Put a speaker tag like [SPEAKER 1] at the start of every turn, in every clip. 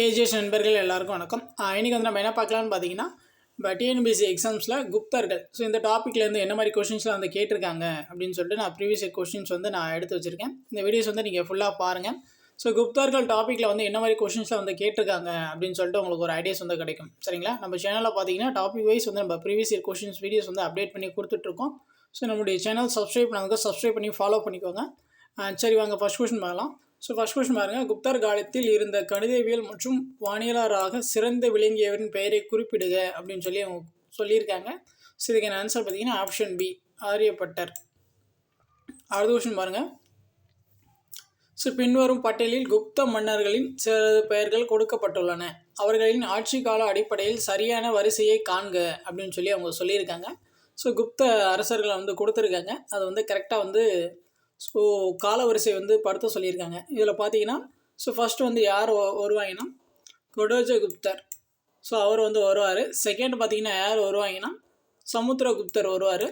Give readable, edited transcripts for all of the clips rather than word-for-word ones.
[SPEAKER 1] AGS நண்பர்கள் எல்லாருக்கும் வணக்கம். இன்றைக்கி வந்து நம்ம என்ன பார்க்கலான்னு பார்த்தீங்கன்னா, இப்போ டிஎன்பிஎஸ்சி எக்ஸாம்ஸில் குப்தர்கள் இந்த டாப்பிக்லேருந்து என்ன மாதிரி கொஷின்ஸ்லாம் வந்து கேட்டிருக்காங்க அப்படின்னு சொல்லிட்டு நான் ப்ரீவியஸ் கொஷின்ஸ் வந்து நான் எடுத்து வச்சுருக்கேன். இந்த வீடியோஸ் வந்து நீங்கள் ஃபுல்லாக பாருங்கள். குப்தர்கள் டாப்பிக்கில் வந்து என்ன மாதிரி கொஷின்ஸ்லாம் வந்து கேட்டிருக்காங்க அப்படின்னு சொல்லிட்டு உங்களுக்கு ஒரு ஐடியாஸ் வந்து கிடைக்கும். சரிங்களா? நம்ம சேனலில் பார்த்தீங்கன்னா டாபிக் வைஸ் வந்து நம்ம ப்ரீவியஸ் கொஷின்ஸ் வீடியோஸ் வந்து அப்டேட் பண்ணி கொடுத்துட்ருக்கோம். நம்மளுடைய சேனல் சப்ஸ்கிரைப் பண்ணி ஃபாலோ பண்ணிக்கோங்க. சரி, வாங்க ஃபஸ்ட் கொஷின் பார்க்கலாம். ஃபர்ஸ்ட் கொஸ்டின் பாருங்கள். குப்தர் காலத்தில் இருந்த கணிதவியல் மற்றும் வானியலாளராக சிறந்து விளங்கியவரின் பெயரை குறிப்பிடுக அப்படின்னு சொல்லி அவங்க சொல்லியிருக்காங்க. இதுக்கான ஆன்சர் பார்த்தீங்கன்னா ஆப்ஷன் பி, ஆரியப்பட்டர். அடுத்த கொஸ்டின் பாருங்கள். பின்வரும் பட்டியலில் குப்த மன்னர்களின் சில பெயர்கள் கொடுக்கப்பட்டுள்ளன. அவர்களின் ஆட்சி கால அடிப்படையில் சரியான வரிசையை காண்க அப்படின்னு சொல்லி அவங்க சொல்லியிருக்காங்க. குப்த அரசர்களை வந்து கொடுத்துருக்காங்க. அதை வந்து கரெக்டாக வந்து காலவரிசை வந்து படுத்த சொல்லியிருக்காங்க. இதில் பார்த்தீங்கன்னா ஃபஸ்ட்டு வந்து யார் வருவாங்கன்னா கடோஜகுப்தர். அவர் வந்து வருவார். செகண்ட் பார்த்தீங்கன்னா யார் வருவாங்கன்னா சமுத்திரகுப்தர் வருவார்.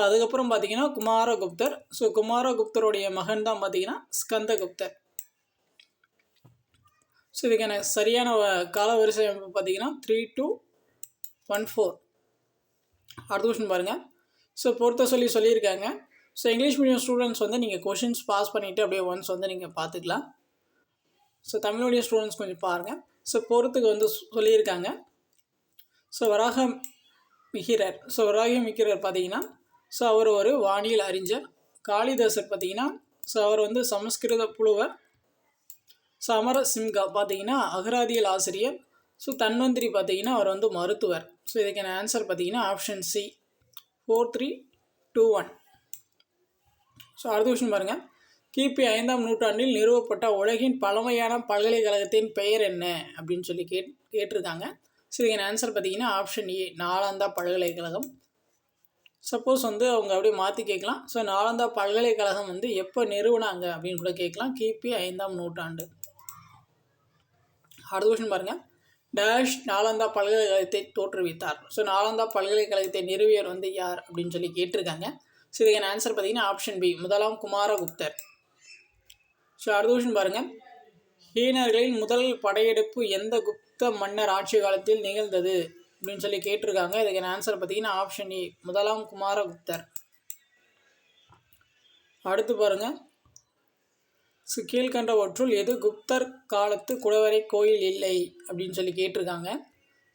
[SPEAKER 1] அதுக்கப்புறம் பார்த்தீங்கன்னா குமாரகுப்தர். குமாரகுப்தருடைய மகன் தான் பார்த்தீங்கன்னா ஸ்கந்தகுப்தர். இதுக்கான சரியான காலவரிசை பார்த்தீங்கன்னா 3214. அடுத்த கொஸ்டின் பாருங்கள். பொறுத்த சொல்லியிருக்காங்க. இங்கிலீஷ் மீடியம் ஸ்டூடெண்ட்ஸ் வந்து நீங்கள் கொஷின்ஸ் பாஸ் பண்ணிவிட்டு அப்படியே ஒன்ஸ் வந்து நீங்கள் பார்த்துக்கலாம். தமிழ் மீடியம் ஸ்டூடெண்ட்ஸ் கொஞ்சம் பாருங்கள். பொறுத்துக்கு வந்து சொல்லியிருக்காங்க. வராக மிகிரர். வராக மிகிரர் பார்த்தீங்கன்னா அவர் ஒரு வானியல் அறிஞர். காளிதாசர் பார்த்தீங்கன்னா அவர் வந்து சமஸ்கிருத புலவர். அமரசிம்ஹா பார்த்தீங்கன்னா அகராதியல் ஆசிரியர். தன்வந்திரி பார்த்தீங்கன்னா அவர் வந்து மருத்துவர். இதுக்கான ஆன்சர் பார்த்தீங்கன்னா ஆப்ஷன் சி, 4321. அடுத்த கொஸ்டின் பாருங்கள். கிபி 5ஆம் நூற்றாண்டில் நிறுவப்பட்ட உலகின் பழமையான பல்கலைக்கழகத்தின் பெயர் என்ன அப்படின்னு சொல்லி கேட்டிருக்காங்க. இதுக்கான ஆன்சர் பார்த்தீங்கன்னா ஆப்ஷன் ஏ, நாலந்தா பல்கலைக்கழகம். சப்போஸ் வந்து அவங்க அப்படியே மாற்றி கேட்கலாம். நாலந்தா பல்கலைக்கழகம் வந்து எப்போ நிறுவனாங்க அப்படின்னு கூட கேட்கலாம். கிபி 5ஆம் நூற்றாண்டு. அடுத்த கொஸ்டின் பாருங்கள். டேஷ் நாலந்தா பல்கலைக்கழகத்தை தோற்றுவித்தார். நாலந்தா பல்கலைக்கழகத்தை நிறுவியர் வந்து யார் அப்படின்னு சொல்லி கேட்டிருக்காங்க. இதுக்கான ஆன்சர் பார்த்தீங்கன்னா ஆப்ஷன் பி, முதலாம் குமாரகுப்தர். அடுத்த கொஸ்டின் பாருங்கள். ஹீனர்களின் முதல் படையெடுப்பு எந்த குப்த மன்னர் ஆட்சி காலத்தில் நிகழ்ந்தது அப்படின்னு சொல்லி கேட்டிருக்காங்க. இதுக்கான ஆன்சர் பார்த்தீங்கன்னா ஆப்ஷன் ஏ, முதலாம் குமாரகுப்தர். அடுத்து பாருங்கள். கீழ்கண்டவற்றுள் எது குப்தர் காலத்து குடவரை கோயில் இல்லை அப்படின்னு சொல்லி கேட்டிருக்காங்க.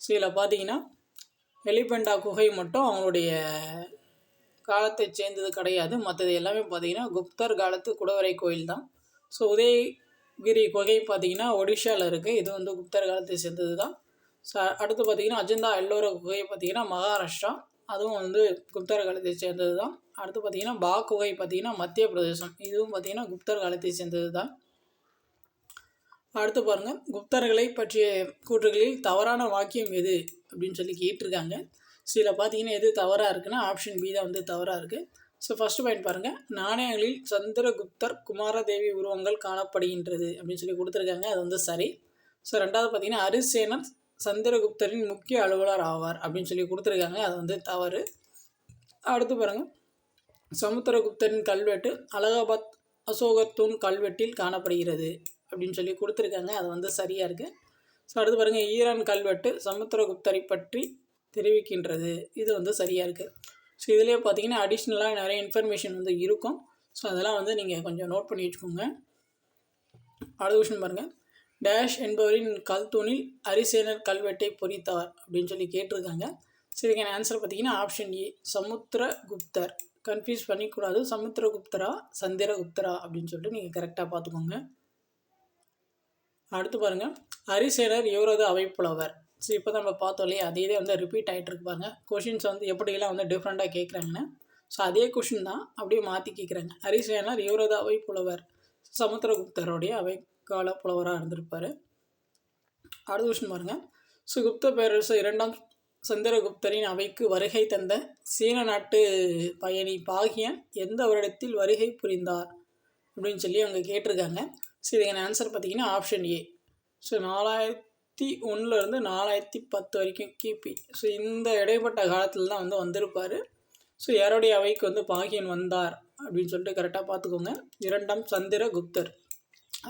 [SPEAKER 1] இதில் பார்த்தீங்கன்னா எலிபெண்டா குகை மட்டும் அவங்களுடைய காலத்தை சேர்ந்தது கிடையாது. மற்றது எல்லாமே பார்த்திங்கன்னா குப்தர் காலத்து குடவரை கோயில் தான். உதயகிரி குகை பார்த்திங்கன்னா ஒடிஷாவில் இருக்குது. இது வந்து குப்தர் காலத்தை சேர்ந்தது தான். அடுத்து பார்த்திங்கன்னா அஜந்தா எல்லோரா குகை பார்த்திங்கன்னா மகாராஷ்டிரா. அதுவும் வந்து குப்தர் காலத்தை சேர்ந்தது தான். அடுத்து பார்த்திங்கன்னா பா குகை பார்த்திங்கன்னா மத்திய பிரதேசம். இதுவும் பார்த்திங்கன்னா குப்தர் காலத்தை சேர்ந்தது தான். அடுத்து பாருங்கள். குப்தர்களை பற்றிய கூற்றுகளில் தவறான வாக்கியம் எது அப்படின்னு சொல்லி கேட்டிருக்காங்க. இதில் பார்த்தீங்கன்னா எது தவறாக இருக்குன்னா ஆப்ஷன் பி தான் வந்து தவறாக இருக்குது. ஃபஸ்ட்டு பாயிண்ட் பாருங்கள். நாணயங்களில் சந்திரகுப்தர் குமாரதேவி உருவங்கள் காணப்படுகின்றது அப்படின்னு சொல்லி கொடுத்துருக்காங்க. அது வந்து சரி. ரெண்டாவது பார்த்தீங்கன்னா அரிசேனர் சந்திரகுப்தரின் முக்கிய அலுவலர் ஆவார் அப்படின்னு சொல்லி கொடுத்துருக்காங்க. அது வந்து தவறு. அடுத்து பாருங்கள். சமுத்திரகுப்தரின் கல்வெட்டு அலகாபாத் அசோகத்தூன் கல்வெட்டில் காணப்படுகிறது அப்படின்னு சொல்லி கொடுத்துருக்காங்க. அது வந்து சரியாக இருக்குது. அடுத்து பாருங்கள். ஈரான் கல்வெட்டு சமுத்திரகுப்தரை பற்றி தெரிவிக்கின்றது. இது வந்து சரியாக இருக்குது. இதிலே பார்த்தீங்கன்னா அடிஷ்னலாக நிறைய இன்ஃபர்மேஷன் வந்து இருக்கும். அதெல்லாம் வந்து நீங்கள் கொஞ்சம் நோட் பண்ணி வச்சுக்கோங்க. அடுத்த கொஸ்டின் பாருங்கள். டேஷ் என்பவரின் கல்தூணில் அரிசேனர் கல்வெட்டை பொறித்தார் அப்படின்னு சொல்லி கேட்டிருக்காங்க. இதுக்கான ஆன்சர் பார்த்தீங்கன்னா ஆப்ஷன் ஏ, சமுத்திரகுப்தர். கன்ஃபியூஸ் பண்ணிக்கூடாது. சமுத்திரகுப்தரா சந்திரகுப்தரா அப்படின்னு சொல்லிட்டு நீங்கள் கரெக்டாக பார்த்துக்கோங்க. அடுத்து பாருங்கள். அரிசேனர் இவரது அவைப்புலவர். இப்போ தான் நம்ம பார்த்தோம் இல்லையா, அதே வந்து ரிப்பீட் ஆகிட்டு இருக்கு பாருங்க. கொஷின்ஸ் வந்து எப்படிலாம் வந்து டிஃப்ரெண்ட்டாக கேட்குறாங்கன்னு. அதே கொஷின் தான் அப்படியே மாற்றி கேட்குறாங்க. அரிசேனர் இவரது அவைப்புலவர் சமுத்திரகுப்தருடைய அவைக்கால புலவராக இருந்திருப்பார். அடுத்த கொஷின் பாருங்கள். குப்த பேரரசு 2ஆம் சந்திரகுப்தரின் அவைக்கு வருகை தந்த சீன நாட்டு பயணி பாகியன் எந்த வருடத்தில் வருகை புரிந்தார் அப்படின்னு சொல்லி அவங்க கேட்டிருக்காங்க. இதுக்கான ஆன்சர் பார்த்தீங்கன்னா ஆப்ஷன் ஏ. 4001 4010 வரைக்கும் கிபி. இந்த இடைப்பட்ட காலத்தில் தான் வந்து வந்திருப்பார். யாருடைய அவைக்கு வந்து பாகியன் வந்தார் அப்படின்னு சொல்லிட்டு கரெக்டாக பார்த்துக்கோங்க. 2ஆம் சந்திரகுப்தர்.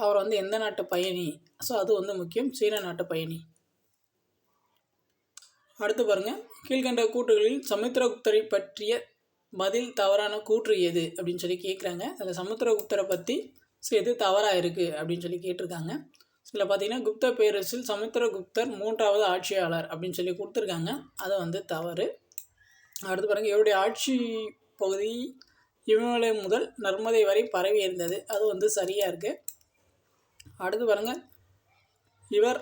[SPEAKER 1] அவர் வந்து எந்த நாட்டு பயணி? ஸோ அது வந்து முக்கியம், சீன நாட்டு பயணி. அடுத்து பாருங்கள், கீழ்கண்ட கூற்றுகளில் சமுத்திரகுப்தரை பற்றிய பதில் தவறான கூற்று எது அப்படின்னு சொல்லி கேட்குறாங்க. அதில் சமுத்திரகுப்தரை பற்றி எது தவறாக இருக்குது அப்படின்னு சொல்லி கேட்டிருக்காங்க. இதில் பார்த்தீங்கன்னா குப்த பேரரசில் சமுத்திரகுப்தர் 3வது ஆட்சியாளர் அப்படின்னு சொல்லி கொடுத்துருக்காங்க. அது வந்து தவறு. அடுத்து பாருங்கள், இவருடைய ஆட்சி பகுதி இமயமலை முதல் நர்மதை வரை பரவி இருந்தது. அது வந்து சரியாக இருக்குது. அடுத்து பாருங்கள், இவர்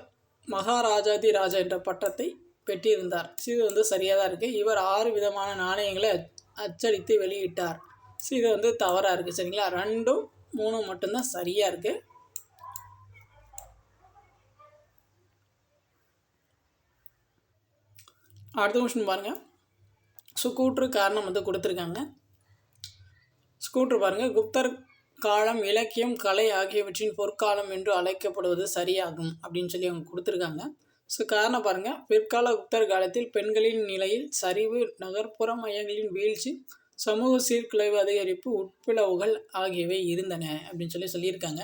[SPEAKER 1] மகாராஜாதி ராஜா என்ற பட்டத்தை பெற்றிருந்தார். இது வந்து சரியாக தான் இருக்குது. இவர் 6 விதமான நாணயங்களை அச்சடித்து வெளியிட்டார். இது வந்து தவறாக இருக்குது. சரிங்களா, 2, 3 மட்டும்தான் சரியாக இருக்குது. அடுத்த கொஸ்டின் பாருங்கள். கூற்று காரணம் வந்து கொடுத்துருக்காங்க. கூற்று பாருங்கள், குப்தர் காலம் இலக்கியம் கலை ஆகியவற்றின் பொற்காலம் என்று அழைக்கப்படுவது சரியாகும் அப்படின்னு சொல்லி அவங்க கொடுத்துருக்காங்க. காரணம் பாருங்கள், பிற்கால குப்தர் காலத்தில் பெண்களின் நிலையில் சரிவு, நகர்ப்புற மையங்களின் வீழ்ச்சி, சமூக சீர்குலைவு அதிகரிப்பு, உட்பிளவுகள் ஆகியவை இருந்தன அப்படின்னு சொல்லியிருக்காங்க.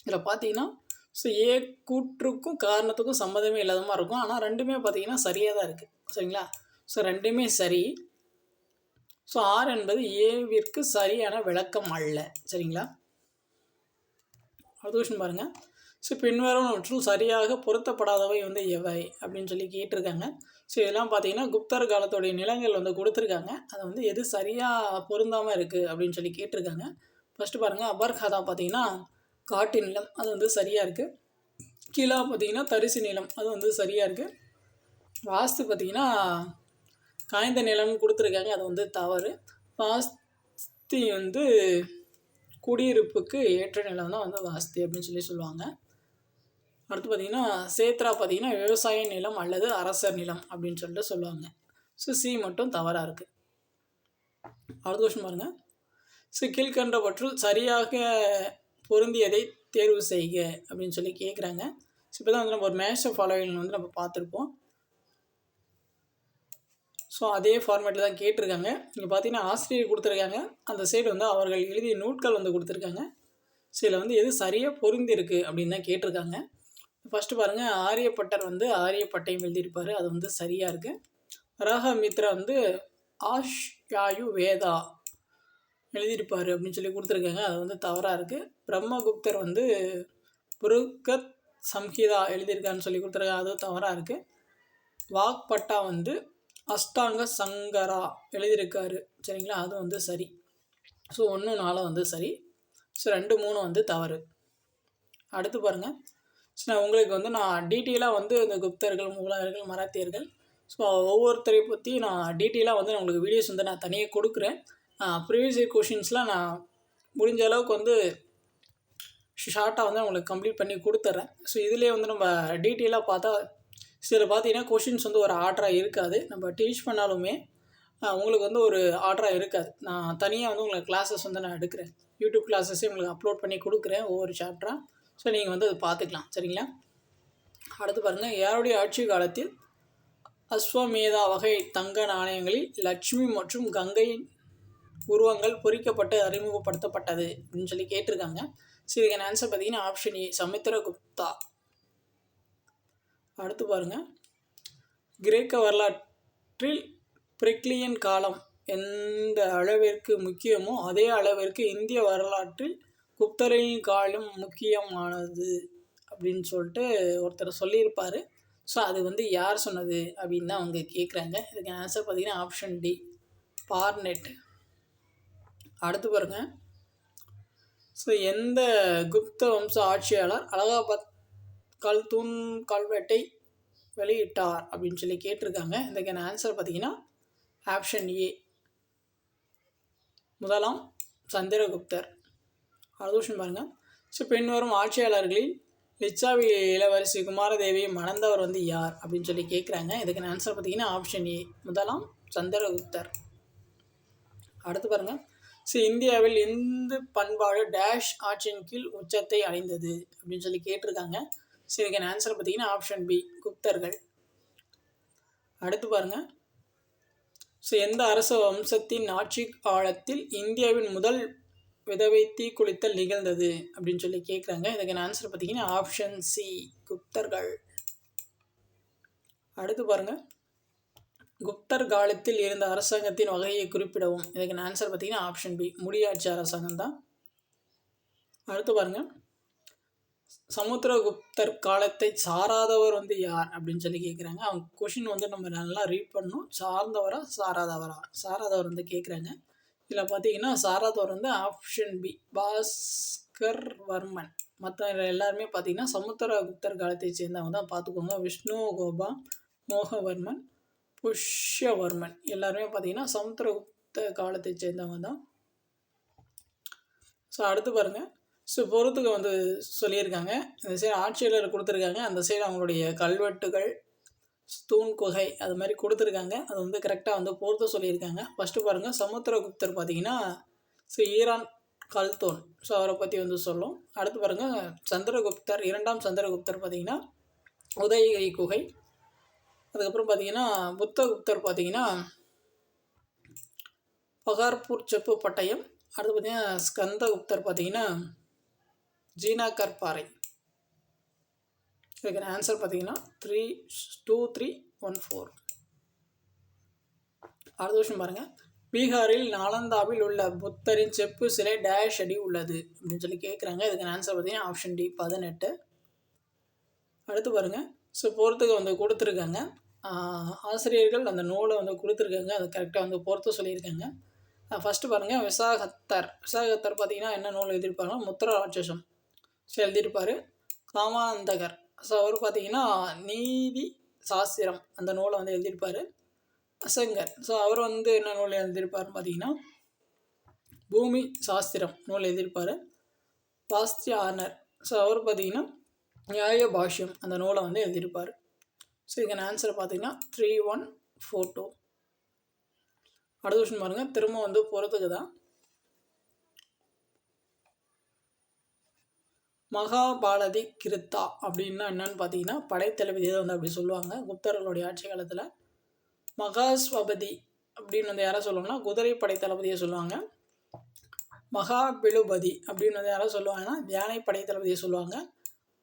[SPEAKER 1] இதில் பார்த்தீங்கன்னா ஏ கூற்றுக்கும் காரணத்துக்கும் சம்மதமே இல்லாத மாதிரி இருக்கும். ஆனால் ரெண்டுமே பார்த்தீங்கன்னா சரியாக தான் இருக்குது. சரிங்களா, ரெண்டுமே சரி. ஆர் என்பது ஏவிற்கு சரியான விளக்கம் அல்ல. சரிங்களா, அடுத்த கொஸ்டின் பாருங்கள். பின்வரும் சரியாக பொருத்தப்படாதவை வந்து எவை அப்படின்னு சொல்லி கேட்டிருக்காங்க. இதெல்லாம் பார்த்தீங்கன்னா குப்தர் காலத்துடைய நிலங்கள் வந்து கொடுத்துருக்காங்க. அதை வந்து எது சரியாக பொருந்தாமல் இருக்குது அப்படின்னு சொல்லி கேட்டிருக்காங்க. ஃபஸ்ட்டு பாருங்கள், அபர்ஹதா பார்த்தீங்கன்னா காட்டு நிலம், அது வந்து சரியாக இருக்குது. கீழா பார்த்தீங்கன்னா தரிசு நிலம், அது வந்து சரியாக இருக்குது. வாஸ்து பார்த்திங்கன்னா காய்ந்த நிலம்னு கொடுத்துருக்காங்க, அது வந்து தவறு. வாஸ்தி வந்து குடியிருப்புக்கு ஏற்ற நிலம் தான் வந்து வாஸ்தி அப்படின்னு சொல்லுவாங்க. அடுத்து பார்த்திங்கன்னா சேத்ரா பார்த்திங்கன்னா விவசாய நிலம் அல்லது அரசர் நிலம் அப்படின்னு சொல்லுவாங்க. சி மட்டும் தவறாக இருக்குது. அடுத்த கொஸ்டின் பாருங்கள். கீழ்கண்டவற்றுள் சரியாக பொருந்தியதை தேர்வு செய்க அப்படின்னு சொல்லி கேட்குறாங்க. இப்போ தான் வந்து நம்ம ஒரு மேட்ச் ஃபாலோவிங் வந்து நம்ம பார்த்துருப்போம். அதே ஃபார்மேட்டில் தான் கேட்டிருக்காங்க. இங்கே பார்த்தீங்கன்னா ஆசிரியர் கொடுத்துருக்காங்க, அந்த சைடு வந்து அவர்கள் எழுதிய நூட்கள் வந்து கொடுத்துருக்காங்க. இதில் வந்து எது சரியாக பொருந்திருக்கு அப்படின்னு தான் கேட்டிருக்காங்க. ஃபஸ்ட்டு பாருங்கள், ஆரியப்பட்டர் வந்து ஆரியப்பட்டையும் எழுதியிருப்பார், அது வந்து சரியாக இருக்குது. ராகமித்ரா வந்து ஆஷ்யாயு வேதா எழுதியிருப்பார் அப்படின்னு சொல்லி கொடுத்துருக்காங்க, அது வந்து தவறாக இருக்குது. பிரம்மகுப்தர் வந்து புருகத் சம்ஹிதா எழுதியிருக்கான்னு சொல்லி கொடுத்துருக்காங்க, அதுவும் தவறாக இருக்குது. வாக்பட்டா வந்து அஷ்டாங்க சங்கரா எழுதியிருக்காரு. சரிங்களா, அது வந்து சரி. 1, 4 வந்து சரி. 2, 3 வந்து தவறு. அடுத்து பாருங்கள், நான் உங்களுக்கு வந்து நான் டீட்டெயிலாக வந்து இந்த குப்தர்கள், முகலாயர்கள், மராத்தியர்கள் ஒவ்வொருத்தரை பற்றி நான் டீட்டெயிலாக வந்து நான் உங்களுக்கு வீடியோஸ் வந்து நான் தனியாக கொடுக்குறேன். ப்ரீவியஸ் இயர் கொஷின்ஸ்லாம் நான் முடிஞ்ச அளவுக்கு வந்து ஷார்ட்டாக வந்து உங்களுக்கு கம்ப்ளீட் பண்ணி கொடுத்துட்றேன். இதிலே வந்து நம்ம டீட்டெயிலாக பார்த்தா இதில் பார்த்தீங்கன்னா கொஷின்ஸ் வந்து ஒரு ஆர்டராக இருக்காது. நம்ம டீச் பண்ணாலுமே உங்களுக்கு வந்து ஒரு ஆர்டராக இருக்காது. நான் தனியாக வந்து உங்களுக்கு கிளாஸஸ் வந்து நான் எடுக்கிறேன். யூடியூப் கிளாஸஸே உங்களுக்கு அப்லோட் பண்ணி கொடுக்குறேன் ஒவ்வொரு சாப்டராக. நீங்கள் வந்து அதை பார்த்துக்கலாம். சரிங்களா, அடுத்து பாருங்கள், யாருடைய ஆட்சி காலத்தில் அஸ்வமேதா வகை தங்க நாணயங்களில் லட்சுமி மற்றும் கங்கையின் உருவங்கள் பொறிக்கப்பட்டு அறிமுகப்படுத்தப்பட்டது அப்படின்னு சொல்லி கேட்டிருக்காங்க. இதுக்கான ஆன்சர் பார்த்தீங்கன்னா ஆப்ஷன் ஏ, சமுத்திரகுப்தா. அடுத்து பாருங்கள், கிரேக்க வரலாற்றில் பிரிக்லியன் காலம் எந்த அளவிற்கு முக்கியமோ அதே அளவிற்கு இந்திய வரலாற்றில் குப்தரின் காலம் முக்கியமானது அப்படின்னு சொல்லிட்டு ஒருத்தர் சொல்லியிருப்பார். அது வந்து யார் சொன்னது அப்படின்னு தான் அவங்க கேட்குறாங்க. இதுக்கு ஆன்சர் பார்த்தீங்கன்னா ஆப்ஷன் டி, பார்னெட். அடுத்து பாருங்கள், எந்த குப்த வம்ச ஆட்சியாளர் அலகாபாத் கல்தூன் கல்வெட்டை வெளியிட்டார் அப்படின்னு சொல்லி கேட்டிருக்காங்க. இதுக்கான ஆன்சர் பார்த்தீங்கன்னா ஆப்ஷன் ஏ, முதலாம் சந்திரகுப்தர். அடுத்த கொஸ்டின் பாருங்கள், பின்வரும் ஆட்சியாளர்களில் லிச்சாவி இளவரசி குமாரதேவியை மணந்தவர் வந்து யார் அப்படின்னு சொல்லி கேட்குறாங்க. இதுக்கான ஆன்சர் பார்த்தீங்கன்னா ஆப்ஷன் ஏ, முதலாம் சந்திரகுப்தர். அடுத்து பாருங்கள், இந்தியாவில் இந்து பண்பாடு டேஷ் ஆட்சியின் கீழ் உச்சத்தை அடைந்தது அப்படின்னு சொல்லி கேட்டிருக்காங்க. இதுக்கான ஆன்சர் பார்த்தீங்கன்னா ஆப்ஷன் பி, குப்தர்கள். அடுத்து பாருங்கள், எந்த அரச வம்சத்தின் ஆட்சி காலத்தில் இந்தியாவின் முதல் விதவை தீக்குளித்தல் நிகழ்ந்தது அப்படின்னு சொல்லி கேட்குறாங்க. இதுக்கான ஆன்சர் பார்த்தீங்கன்னா ஆப்ஷன் சி, குப்தர்கள். அடுத்து பாருங்கள், குப்தர் காலத்தில் இருந்த அரசாங்கத்தின் வகையை குறிப்பிடவும். இதுக்கான ஆன்சர் பார்த்தீங்கன்னா ஆப்ஷன் பி, முடியாட்சி அரசாங்கம் தான். அடுத்து பாருங்கள், சமுத்திரகுப்தர் காலத்தை சாராதவர் யார் அப்படின்னு சொல்லி கேட்குறாங்க. அவங்க கொஷின் நம்ம நல்லா ரீட் பண்ணணும். சார்ந்தவரா சாராதவரா? சாராதவர் கேட்குறாங்க. இதில் பார்த்தீங்கன்னா சாராதவர் ஆப்ஷன் பி, பாஸ்கர் வர்மன். மற்ற எல்லாருமே பார்த்தீங்கன்னா சமுத்திரகுப்தர் காலத்தை சேர்ந்தவங்க தான். பார்த்துக்கோங்க, விஷ்ணு கோபா, மோகவர்மன், புஷ்யவர்மன் எல்லாருமே பார்த்தீங்கன்னா சமுத்திரகுப்த காலத்தை சேர்ந்தவங்க தான். ஸோ அடுத்து பாருங்கள், ஸோ பொறுத்துக்கு சொல்லியிருக்காங்க. இந்த சைடு ஆட்சியாளர் கொடுத்துருக்காங்க, அந்த சைடு அவங்களுடைய கல்வெட்டுகள், தூண் குகை அது மாதிரி கொடுத்துருக்காங்க. அது கரெக்டாக பொறுத்து சொல்லியிருக்காங்க. ஃபஸ்ட்டு பாருங்கள், சமுத்திரகுப்தர் பார்த்தீங்கன்னா ஈரான் கல்தோன், ஸோ அவரை பற்றி சொல்லும். அடுத்து பாருங்கள், சந்திரகுப்தர், இரண்டாம் சந்திரகுப்தர் பார்த்தீங்கன்னா உதயகிரி குகை. அதுக்கப்புறம் பார்த்தீங்கன்னா புத்தகுப்தர் பார்த்தீங்கன்னா பகார்பூர் செப்பு பட்டயம். அடுத்து பார்த்தீங்கன்னா ஸ்கந்தகுப்தர் பார்த்தீங்கன்னா ஜீனாகர் பாறை. இதுக்கான ஆன்சர் பார்த்தீங்கன்னா 32314. அடுத்த விஷயம் பாருங்கள், பீகாரில் நாலந்தாவில் உள்ள புத்தரின் செப்பு சிலை டேஷ் அடி உள்ளது அப்படின்னு சொல்லி கேட்குறாங்க. இதுக்கான ஆன்சர் பார்த்தீங்கன்னா ஆப்ஷன் டி, 18. அடுத்து பாருங்கள், ஸோ பொறுத்துக்கு கொடுத்துருக்காங்க. ஆசிரியர்கள் அந்த நூலை கொடுத்துருக்காங்க, அது கரெக்டாக பொறுத்து சொல்லியிருக்காங்க. ஃபஸ்ட்டு பாருங்கள், விசாகத்தர் பார்த்தீங்கன்னா என்ன நூல் எழுதியிருப்பாருன்னா முத்திர ராட்சசம் ஸோ எழுதியிருப்பார். காமாந்தகர், ஸோ அவர் பார்த்தீங்கன்னா நீதி சாஸ்திரம் அந்த நூலை எழுதியிருப்பார். அசங்கர், ஸோ அவர் என்ன நூல் எழுதியிருப்பார்னு பார்த்தீங்கன்னா பூமி சாஸ்திரம் நூல் எழுதியிருப்பார். பாஸ்தியானர், ஸோ அவர் பார்த்தீங்கன்னா நியாய பாஷ்யம் அந்த நூலை எழுதியிருப்பார். ஸோ இதுக்கான ஆன்சர் பார்த்தீங்கன்னா 3142. அடுத்த விஷயம் பாருங்கள், திரும்ப போகிறதுக்கு தான். மகாபாரதி கிருத்தா அப்படின்னா என்னன்னு பார்த்தீங்கன்னா படைத்தளபதி தான் அப்படி சொல்லுவாங்க குப்தர்களுடைய ஆட்சி காலத்தில். மகாஸ்வபதி அப்படின்னு யாரை சொல்லுவாங்கன்னா குதிரை படைத்தளபதியை சொல்லுவாங்க. மகாபிலுபதி அப்படின்னு யாரை சொல்லுவாங்கன்னா யானை படைத்தளபதியை சொல்லுவாங்க.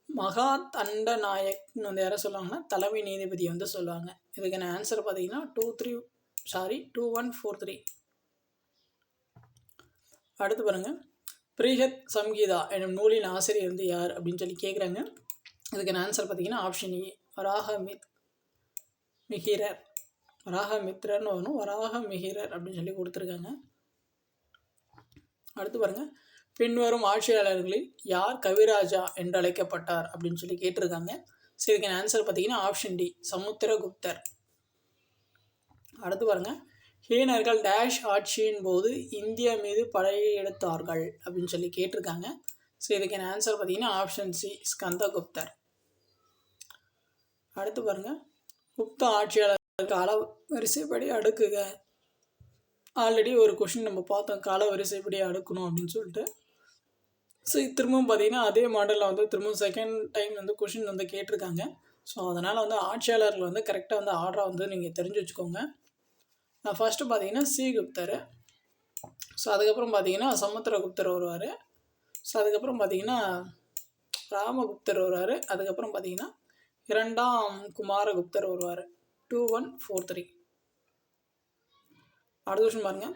[SPEAKER 1] மகா தண்ட நாயக்னு யாரை சொல்லுவாங்கன்னா தலைமை நீதிபதியை சொல்லுவாங்க. இதுக்கான ஆன்சர் பார்த்தீங்கன்னா 2143. அடுத்து பாருங்கள், பிரிஹத் சம்ஹிதா எனும் நூலின் ஆசிரியர் யார் அப்படின்னு சொல்லி கேட்குறாங்க. இதுக்கான ஆன்சர் பார்த்தீங்கன்னா ஆப்ஷன் ஏ, வராகமிஹிரர். வராகமித்ரர்னு வரணும், வராகமிஹிரர் அப்படின்னு சொல்லி கொடுத்துருக்காங்க. அடுத்து பாருங்கள், பின்வரும் ஆட்சியாளர்களில் யார் கவிராஜா என்று அழைக்கப்பட்டார் அப்படின்னு சொல்லி கேட்டிருக்காங்க. ஸோ இதுக்கான ஆன்சர் பார்த்தீங்கன்னா ஆப்ஷன் டி, சமுத்திரகுப்தர். அடுத்து பாருங்கள், ஹீனர்கள் டேஷ் ஆட்சியின் போது இந்தியா மீது படையெடுத்தார்கள் அப்படின்னு சொல்லி கேட்டிருக்காங்க. ஸோ இதுக்கான ஆன்சர் பார்த்தீங்கன்னா ஆப்ஷன் சி, ஸ்கந்தகுப்தர். அடுத்து பாருங்கள், குப்த ஆட்சியாளர் கால வரிசைப்படி அடுக்குக. ஆல்ரெடி ஒரு கொஷின் நம்ம பார்த்தோம், கால வரிசைப்படி அடுக்கணும் அப்படின்னு சொல்லிட்டு. ஸோ திரும்பவும் பார்த்தீங்கன்னா அதே மாடலில் திரும்பவும் செகண்ட் டைம் கொஷின் கேட்டிருக்காங்க. ஸோ அதனால் ஆட்சியாளர்கள் கரெக்டாக ஆர்டராக நீங்கள் தெரிஞ்சு வச்சுக்கோங்க. நான் ஃபஸ்ட்டு பார்த்தீங்கன்னா சி குப்தர், ஸோ அதுக்கப்புறம் பார்த்தீங்கன்னா சமுத்திரகுப்தர் வருவார், ஸோ அதுக்கப்புறம் பார்த்தீங்கன்னா ராமகுப்தர் வருவார், அதுக்கப்புறம் பார்த்தீங்கன்னா இரண்டாம் குமாரகுப்தர் வருவார். 2143. அடுத்த விஷயம் பாருங்கள்,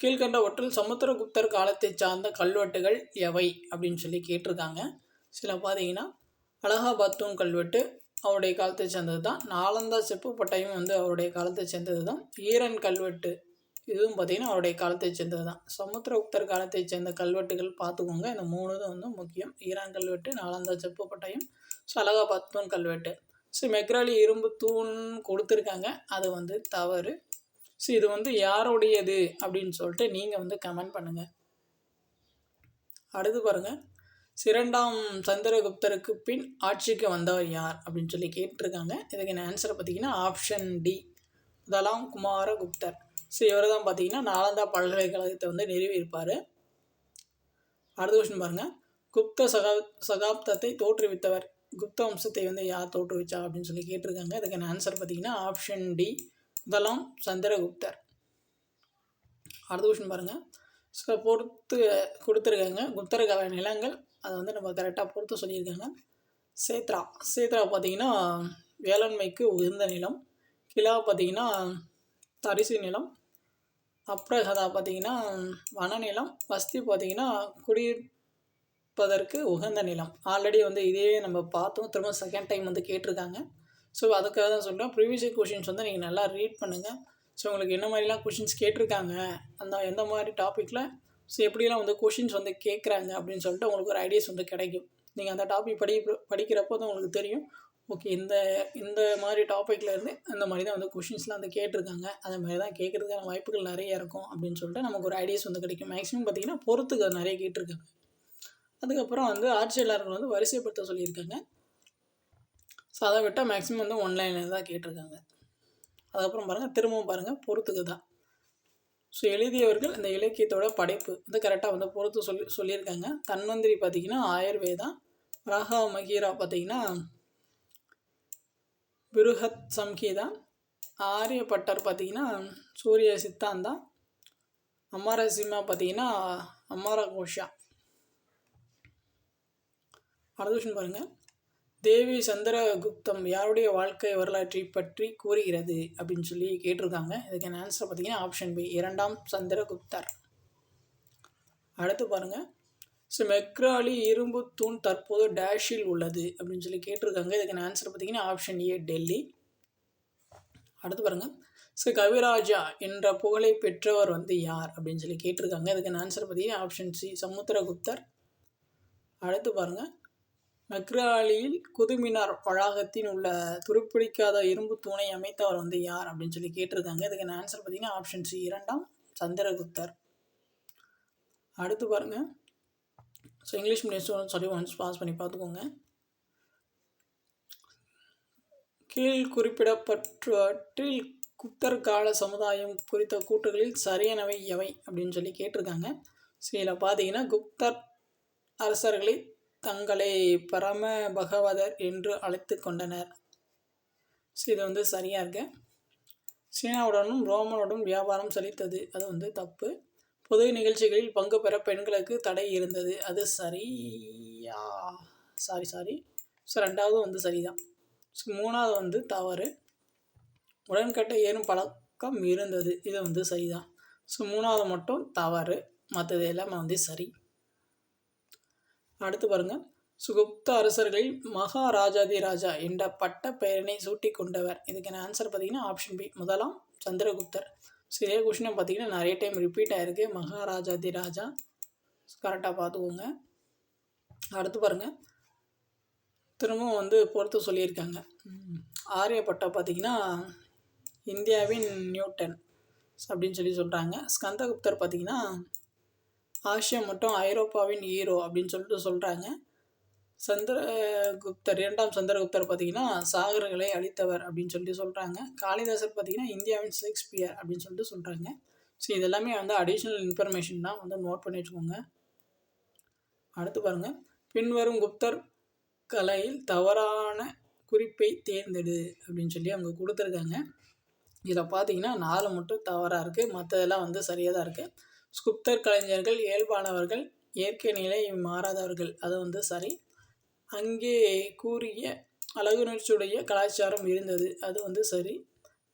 [SPEAKER 1] கீழ்கண்ட ஒற்றில் சமுத்திரகுப்தர் காலத்தை சார்ந்த கல்வெட்டுகள் எவை அப்படின்னு சொல்லி கேட்டிருக்காங்க. சில பார்த்தீங்கன்னா அலகாபாத் தூண் கல்வெட்டு அவருடைய காலத்தை சேர்ந்தது தான். நாலந்தா செப்பு பட்டயம் அவருடைய காலத்தை சேர்ந்தது தான். ஈரன் கல்வெட்டு இதுவும் பார்த்திங்கன்னா அவருடைய காலத்தை சேர்ந்தது தான். சமுத்திரகுப்தர் காலத்தை சேர்ந்த கல்வெட்டுகள் பார்த்துக்கோங்க, இந்த 3 முக்கியம். ஈரான் கல்வெட்டு, நாலந்தா செப்பு பட்டயம், ஸோ அலகாபாத் தூண் கல்வெட்டு. ஸோ மெக்ராலி இரும்பு தூண் கொடுத்துருக்காங்க, அது தவறு. ஸோ இது யாருடையது அப்படின்னு சொல்லிட்டு நீங்கள் கமெண்ட் பண்ணுங்கள். அடுத்து பாருங்கள், இரண்டாம் சந்திரகுப்தருக்கு பின் ஆட்சிக்கு வந்தவர் யார் அப்படின்னு சொல்லி கேட்டிருக்காங்க. இதுக்கான ஆன்சரை பார்த்தீங்கன்னா ஆப்ஷன் டி, முதலாம் குமாரகுப்தர். ஸோ இவர் தான் பார்த்தீங்கன்னா நாலந்தா பல்கலைக்கழகத்தை நிறுவியிருப்பார். அடுத்த விஷயம் பாருங்கள், குப்த சகாப்தத்தை தோற்றுவித்தவர், குப்த வம்சத்தை யார் தோற்றுவிச்சா அப்படின்னு சொல்லி கேட்டிருக்காங்க. இதுக்கான ஆன்சர் பார்த்தீங்கன்னா ஆப்ஷன் டி, முதலாம் சந்திரகுப்தர். அடுத்த விஷயம் பாருங்கள், ஸோ பொறுத்து கொடுத்துருக்காங்க. குப்தர் கால நிலங்கள் அதை வந்து நம்ம கரெக்டாக பொறுத்து சொல்லியிருக்காங்க. சேத்ரா பார்த்திங்கன்னா வேளாண்மைக்கு உகந்த நிலம். கிலா பார்த்திங்கன்னா தரிசு நிலம். அப்ரஹதா பார்த்திங்கன்னா வனநிலம். வஸ்தி பார்த்திங்கன்னா குடியிருப்பதற்கு உகந்த நிலம். ஆல்ரெடி வந்து இதே நம்ம பார்த்தோம், திரும்ப செகண்ட் டைம் வந்து கேட்டிருக்காங்க. ஸோ அதுக்காக தான் சொல்கிறேன். ப்ரீவியஸ் கொஷின்ஸ் வந்து நீங்கள் நல்லா ரீட் பண்ணுங்கள். ஸோ உங்களுக்கு என்ன மாதிரிலாம் கொஷின்ஸ் கேட்டிருக்காங்க, எந்த மாதிரி டாப்பிக்கில் ஸோ எப்படிலாம் வந்து கொஷின்ஸ் வந்து கேட்குறாங்க அப்படின்னு சொல்லிட்டு உங்களுக்கு ஒரு ஐடியாஸ் வந்து கிடைக்கும். நீங்கள் அந்த டாபிக் படிக்கிறப்போ தான் உங்களுக்கு தெரியும், ஓகே இந்த மாதிரி டாப்பிக்லேருந்து அந்த மாதிரி தான் வந்து கொஷின்ஸ்லாம் வந்து கேட்டிருக்காங்க, அதை மாதிரி தான் கேட்குறதுக்கான வாய்ப்புகள் நிறைய இருக்கும் அப்படின்னு சொல்லிட்டு நமக்கு ஒரு ஐடியாஸ் வந்து கிடைக்கும். மேக்ஸிமம் பார்த்திங்கன்னா பொறுத்துக்கு நிறைய கேட்டிருக்காங்க. அதுக்கப்புறம் வந்து ஆட்சியாளர்கள் வந்து வரிசைப்படுத்த சொல்லியிருக்காங்க. ஸோ அதை விட்டால் மேக்ஸிமம் வந்து ஒன்லைனில் தான் கேட்டிருக்காங்க. அதுக்கப்புறம் பாருங்கள், திரும்பவும் பாருங்கள், பொறுத்துக்கு தான். ஸோ எழுதியவர்கள் இந்த இலக்கியத்தோட படைப்பு வந்து கரெக்டாக வந்து பொறுத்து சொல்லியிருக்காங்க. தன்வந்திரி பார்த்திங்கன்னா ஆயுர்வேதா. ராகா மகீரா பார்த்திங்கன்னா பிருஹத் சம்ஹிதா. ஆரியப்பட்டர் பார்த்திங்கன்னா சூரிய சித்தாந்தா. அமரசிம்மா பார்த்திங்கன்னா அமர கோஷா. அடுத்த விஷயம் பாருங்கள், தேவி சந்திரகுப்தம் யாருடைய வாழ்க்கை வரலாற்றை பற்றி கூறுகிறது அப்படின்னு சொல்லி கேட்டிருக்காங்க. இதுக்கான ஆன்சர் பார்த்தீங்கன்னா ஆப்ஷன் பி, 2ஆம் சந்திரகுப்தர். அடுத்து பாருங்கள், ஸோ மெக்ராலி இரும்பு தூண் தற்போது டேஷில் உள்ளது அப்படின்னு சொல்லி கேட்டிருக்காங்க. இதுக்கான ஆன்சர் பார்த்தீங்கன்னா ஆப்ஷன் ஏ, டெல்லி. அடுத்து பாருங்கள், ஸோ கவிராஜா என்ற புகழை பெற்றவர் வந்து யார் அப்படின்னு சொல்லி கேட்டிருக்காங்க. இதுக்கான ஆன்சர் பார்த்தீங்கன்னா ஆப்ஷன் சி, சமுத்திரகுப்தர். அடுத்து பாருங்கள், மெக்ராலியில் குதுமினார் வளாகத்தின் உள்ள துருப்பிடிக்காத இரும்பு தூணை அமைத்தவர் வந்து யார் அப்படின்னு சொல்லி கேட்டிருக்காங்க. இதுக்கான ஆன்சர் பார்த்தீங்கன்னா ஆப்ஷன் சி, 2ஆம் சந்திரகுப்தர். அடுத்து பாருங்கள், ஸோ இங்கிலீஷ் மீடியம் சொல்லி ஒன்ஸ் பாஸ் பண்ணி பார்த்துக்கோங்க. கீழ் குறிப்பிடப்பட்டவற்றில் குப்தர் கால சமுதாயம் குறித்த கூற்றுகளில் சரியானவை எவை அப்படின்னு சொல்லி கேட்டிருக்காங்க. ஸோ இதில் பார்த்தீங்கன்னா குப்தர் அரசர்களை தங்களை பரம பகவதர் என்று அழைத்து கொண்டனர். ஸோ இது வந்து சரியாக இருக்கு. சீனாவுடனும் ரோமனுடன் வியாபாரம் செலுத்தது, அது வந்து தப்பு. பொது நிகழ்ச்சிகளில் பங்கு பெற பெண்களுக்கு தடை இருந்தது, அது சரியா? சாரி. ஸோ 2வது வந்து சரிதான். ஸோ 3வது வந்து தவறு. உடன்கட்டை ஏறும் பழக்கம் இருந்தது, இது வந்து சரிதான். ஸோ 3வது மட்டும் தவறு, மற்றது எல்லாமே வந்து சரி. அடுத்து பாருங்கள், குப்த அரசர்களில் மகாராஜாதி ராஜா என்ற பட்ட பெயரினை சூட்டி கொண்டவர். இதுக்கான ஆன்சர் பார்த்தீங்கன்னா ஆப்ஷன் பி, 1ஆம் சந்திரகுப்தர். ஸோ இதே கொஷினை பார்த்தீங்கன்னா நிறைய டைம் ரிப்பீட் ஆகிருக்கு, மகாராஜாதி ராஜா. கரெக்டாக பார்த்துக்கோங்க. அடுத்து பாருங்கள், திரும்பவும் வந்து பொறுத்து சொல்லியிருக்காங்க. ஆரியப்பட்டா பார்த்திங்கன்னா இந்தியாவின் நியூட்டன் அப்படின்னு சொல்லி சொல்கிறாங்க. ஸ்கந்தகுப்தர் பார்த்திங்கன்னா ஆசியா மற்றும் ஐரோப்பாவின் ஹீரோ அப்படின்னு சொல்லிட்டு சொல்கிறாங்க. சந்திரகுப்தர் 2ஆம் சந்திரகுப்தர் பார்த்திங்கன்னா சாகர்களை அழித்தவர் அப்படின்னு சொல்லிட்டு சொல்கிறாங்க. காளிதாசர் பார்த்திங்கன்னா இந்தியாவின் ஷேக்ஸ்பியர் அப்படின்னு சொல்லிட்டு சொல்கிறாங்க. ஸோ இதெல்லாமே வந்து அடிஷ்னல் இன்ஃபர்மேஷன் தான், வந்து நோட் பண்ணி வச்சுக்கோங்க. அடுத்து பாருங்கள், பின்வரும் குப்தர் கலையில் தவறான குறிப்பை தேர்ந்தெடு அப்படின்னு சொல்லி அவங்க கொடுத்துருக்காங்க. இதில் பார்த்தீங்கன்னா 4 மட்டும் தவறாக இருக்குது, மற்றதெல்லாம் வந்து சரியாக தான் இருக்குது. குப்தர் கலைஞர்கள் இயல்பானவர்கள், இயற்கை நிலை மாறாதவர்கள், அது வந்து சரி. அங்கே கூறிய அழகுணர்ச்சியுடைய கலாச்சாரம் இருந்தது, அது வந்து சரி.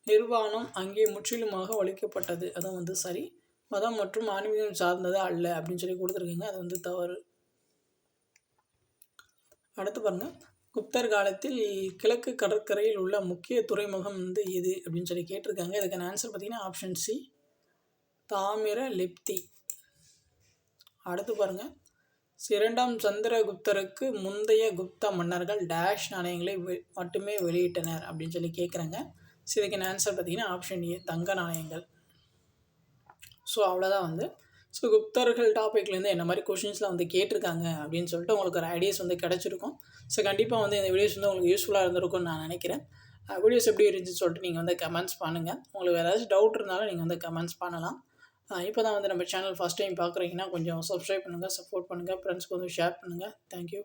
[SPEAKER 1] நிர்வாணம் அங்கே முற்றிலுமாக ஒழிக்கப்பட்டது, அது வந்து சரி. மதம் மற்றும் ஆன்மீகம் சார்ந்தது அல்ல அப்படின்னு சொல்லி கொடுத்துருக்கீங்க, அது வந்து தவறு. அடுத்து பாருங்கள், குப்தர் காலத்தில் கிழக்கு கடற்கரையில் உள்ள முக்கிய துறைமுகம் வந்து எது அப்படின்னு சொல்லி கேட்டிருக்காங்க. இதுக்கான ஆன்சர் பார்த்தீங்கன்னா ஆப்ஷன் சி, தாமிரலிப்தி. அடுத்து பாருங்கள், 2ஆம் சந்திரகுப்தருக்கு முந்தைய குப்த மன்னர்கள் டேஷ் நாணயங்களை மட்டுமே வெளியிட்டனர் அப்படின்னு சொல்லி கேட்குறாங்க. ஸோ இதுக்கான ஆன்சர் பார்த்தீங்கன்னா ஆப்ஷன் ஏ, தங்க நாணயங்கள். ஸோ அவ்வளோதான் வந்து. ஸோ குப்தர்கள் டாப்பிக்லேருந்து என்ன மாதிரி கொஷின்ஸ்லாம் வந்து கேட்டிருக்காங்க அப்படின்னு சொல்லிட்டு உங்களுக்கு ஒரு ஐடியாஸ் வந்து கிடச்சிருக்கும். ஸோ கண்டிப்பாக வந்து இந்த வீடியோஸ் வந்து உங்களுக்கு யூஸ்ஃபுல்லாக இருந்திருக்கும்னு நான் நினைக்கிறேன். வீடியோஸ் எப்படி இருந்துச்சுன்னு சொல்லிட்டு நீங்கள் வந்து கமெண்ட்ஸ் பண்ணுங்கள். உங்களுக்கு ஏதாச்சும் டவுட் இருந்தாலும் நீங்கள் வந்து கமெண்ட்ஸ் பண்ணலாம். இப்போ தான் வந்து நம்ம சேனல் ஃபஸ்ட் டைம் பார்க்குறீங்கன்னா கொஞ்சம் சப்ஸ்கிரைப் பண்ணுங்கள், சப்போர்ட் பண்ணுங்கள், ஃப்ரெண்ட்ஸ்க்கு வந்து ஷேர் பண்ணுங்கள். தேங்க்யூ.